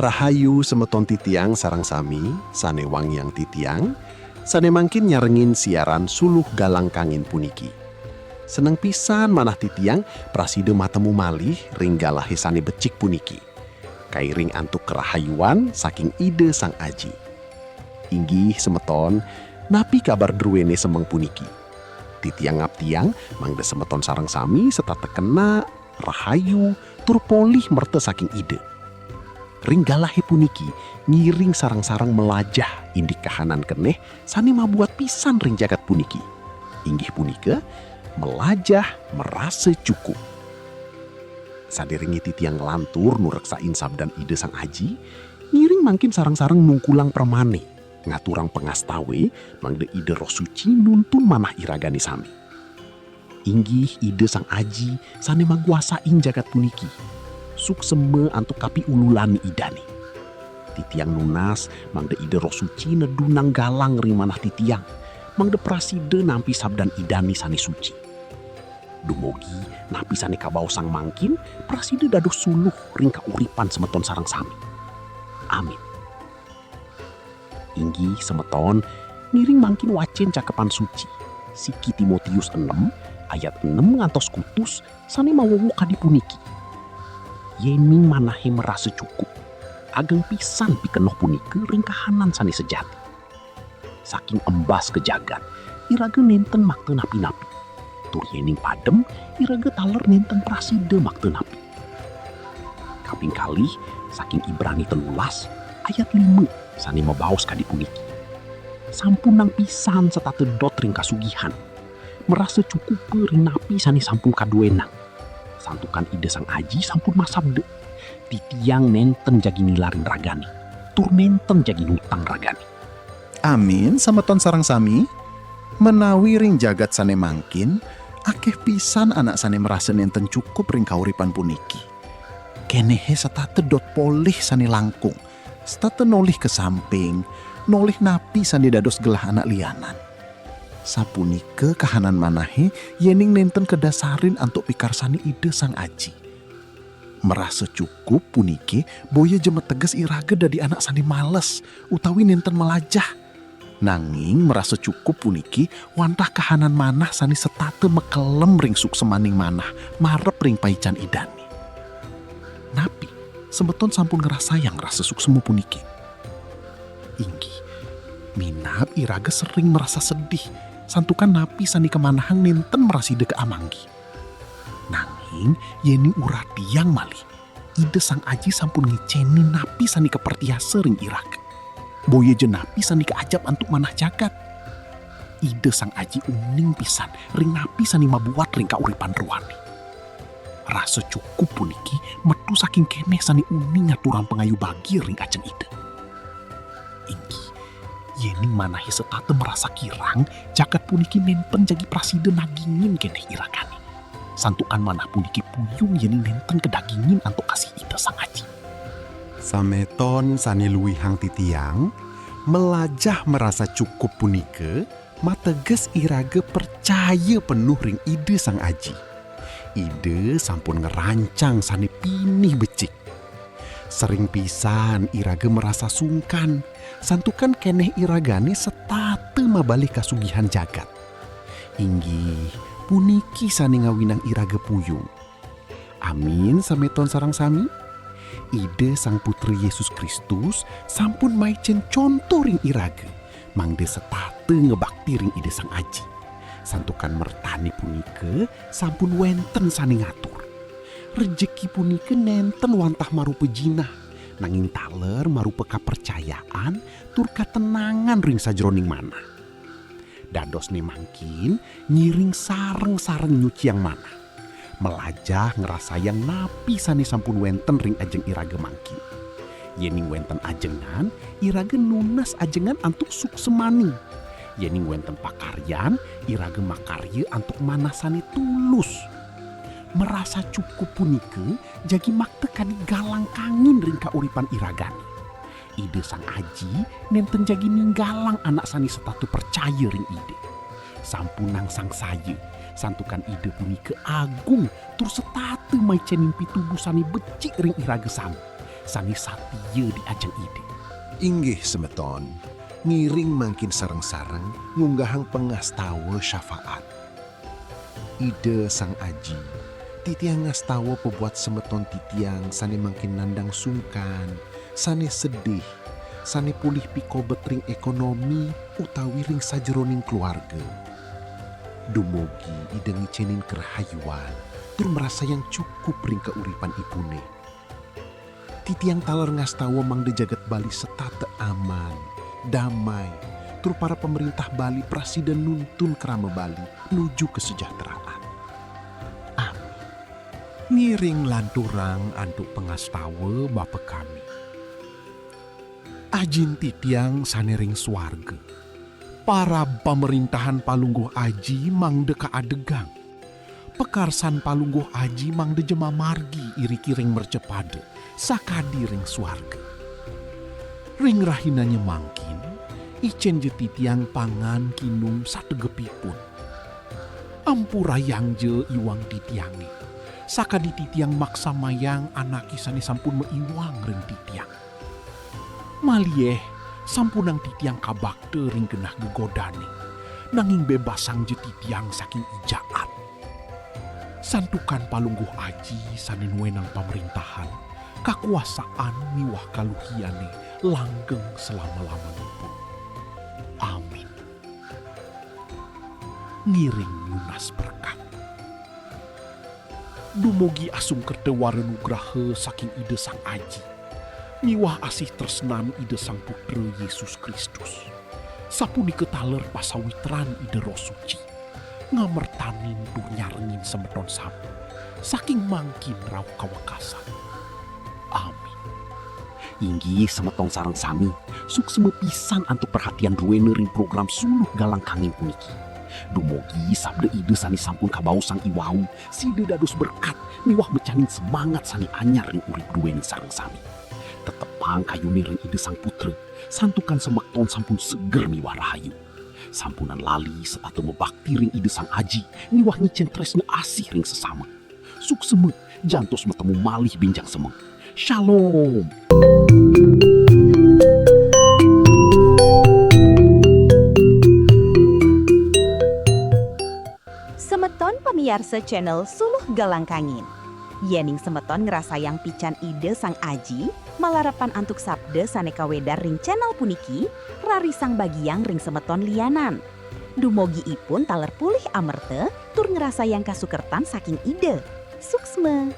Rahayu semeton titiang sarang sami, sane wangiang titiang, sane mangkin nyarengin siaran suluh galang kangin puniki. Seneng pisan manah titiang praside matemu malih ringgalah sane becik puniki. Kairing antuk kerahayuan saking ide sang aji. Inggih semeton, napi kabar druwene semeng puniki. Titiang ngaptiang mangde semeton sarang sami serta tekena, rahayu, tur polih merte saking ide. Ringgalahe puniki ngiring sarang-sarang melajah indik kahanan keneh sani mabuat pisan ring jagat puniki. Inggih punika melajah merasa cukup. Sadiringi titiang lantur nureksain sabdan ide sang aji, ngiring mangkin sarang-sarang nungkulang permane, ngaturang pengastawe mangde ide roh suci nuntun manah iragani sami. Inggih ide sang aji sane maguasain jagat puniki. Sukseme antuk kapi ululani idani. Titiang nunas mangde ide roh suci nedunang galang ring manah titiang, mangde praside nampi sabdan idani sane suci. Dumogi napi sane kabau sang mangkin praside dadoh suluh ring kauripan semeton sarang sami. Amin. Inggih semeton miring mangkin wacen cakepan suci Siki Timotius 6 ayat 6 ngantos kutus sane mawowo kadi puniki. Yening manahe merasa cukup, ageng pisan pikenoh punike ring kahanan sane sejati. Saking embas kejagat, iraga nenten makte napi-napi. Tur yening padem, iraga taler nenten praside makte napi. Kaping kalih, saking Ibrani 13 ayat 5 sane mabaos kadi puniki. Sampun nang pisan serta tedot ring kasugihan, merasa cukup ring napi sane sampun kaduenang. Santukan ide sang aji sampun masabde. Titiang nenten jagi nilarin ragani, tur nenten jagi nutang ragani. Amin semeton sarang sami, menawi ring jagat sane mangkin, akeh pisan anak sane merasa nenten cukup ring kauripan puniki. Kenehe setate dot polih sane langkung, setate nolih ke samping, nolih napi sane dados gelah anak lianan. Sapunike kahanan manahe yening nenten kedasarin antuk pikarsani ide sang aji. Merasa cukup punike boya jema teges iraga dadi anak sane males utawi nenten melajah. Nanging merasa cukup puniki wantah kahanan manah sani setate mekelem ring suksemaning manah marep ring paican idani. Napi semeton sampun ngerasayang rasa suksemu puniki. Inggih minap iraga sering merasa sedih santukan napi sani kemanahang nenten meraside ke amanggi. Nanging yeni uratiang malih ide sang aji sampun ngiceni napi sani kepertiase ring iraga. Boye je napi sani keajab antuk manah jagat. Ide sang aji uning pisan ring napi sani mabuat ring kauripan ruani. Rasa cukup puniki metu saking keneh sani uning ngaturang pengayu bagi ring ajeng ide. Inggih yening manahe setate merasa kirang jagat puniki nenten jagi praside nagingin keneh iragani. Santukan manah puniki puyung yening nenten kedagingin antuk kasih ide sang aji. Sameton sane luwihang titiang, melajah merasa cukup punike, mateges iraga percaya penuh ring ide sang aji. Ide sampun ngerancang sane pinih becik. Sering pisan iraga merasa sungkan, santukan keneh iragane setate mabalik kasugihan jagat. Inggih puniki sane ngawinang iraga puyung. Amin sameton sarang sami. Ide sang putri Yesus Kristus sampun maicen contoh ring iraga, mangde setate ngebakti ring ide sang aji. Santukan mertani punike sampun wenten sane ngatur. Rejeki punike nenten wantah marupa jinah, nanging taler marupa kapercayaan tur katenangan ring sajroning manah. Dados ne mangkin nyiring sareng-sareng nyuciang manah. Melajah ngerasayang napi sane sampun wenten ring ajeng iraga mangkin. Yening wenten ajengan, iraga nunas ajengan antuk suksemaning. Yening wenten pakaryan, iraga makarya antuk manah sane tulus. Merasa cukup punike jagi makte kadi galang kangin ring kauripan iragani. Ide sang aji nenten jagi ninggalang anak sani setatu percaya ring ide. Sampunang sang saya santukan ide punike agung tur setate maicenin pituduh sani becik ring iraga sami. sani satia di ajeng ide. Inggih semeton, ngiring makin sareng-sareng ngunggahang pengastawa syafaat. Ide sang aji, titiang ngastawa pebuat semeton titiang sane makin nandang sungkan, sane sedih, sane pulih pikobet ring ekonomi utawi ring sajeroning keluarga. Dumugi ide ngicenin kerahayuan, tur merasa yang cukup ring keuripan ibune. Titiang taler ngastawa mangde jagat Bali setate aman, damai, tur para pemerintah Bali presiden nuntun kerama Bali nuju kesejahteraan. Amin. Ngiring lanturang antuk pengastawa bapa kami. Ajin titiang sanering swarga. Para pemerintahan palungguh aji mangde kaadegang. Pekarsan palungguh aji mangde jema margi iri kiring mercepade, sakadi ring swarga. Ring rahinanya mangkin, icen je titiang pangan kinum sategepipun. Ampura yang je iwang titiangi, sakadi titiang maksa mayang anaki sane sampun meiwang ring titiang. Malieh sampunang titiang kabakte ring genah gegodane, nanging bebasang je titiang saking ijaat. Santukan palungguh aji sane nuenang pemerintahan, kakuasaan miwah kaluhiane langgeng selama-lamanipun. Amin. Ngiring lunas berkat. Dumugi asung kerdewara nugraha saking ide sang aji. Miwah asih tresnan ide sang putra Yesus Kristus. Sapuni ketaler pasawitran ide roh suci. Ngamertanin tur nyarengin semeton sapu. Saking mangkin rauh kawakasan. Amin. Inggih semetong sareng sami, sukseme pisan antuk perhatian ruwene ring program suluh galang kangin puniki. Dumugi sabda ide sani sampun kabau sang iwau, side dados berkat miwah mecanin semangat sani anyar ring urip ruwene sareng sami. Tetepang kayune ring ide sang putra, santukan semeton sampun seger miwah rahayu. Sampunan lali setatu mebakti ring ide sang aji, miwah nyicen tresna asih ring sesama. Sukseme jantos metemu malih binjang semeng. Shalom. Semeton pemiarsa channel Suluh Galang Kangin. Yening semeton ngerasa yang pican ide sang aji, malarapan antuk sabda saneka wedar ring channel puniki, rarisang bagiang ring semeton lianan. Dumogi ipun taler pulih amerte, tur ngerasa yang kasukertan saking ide. Suksme.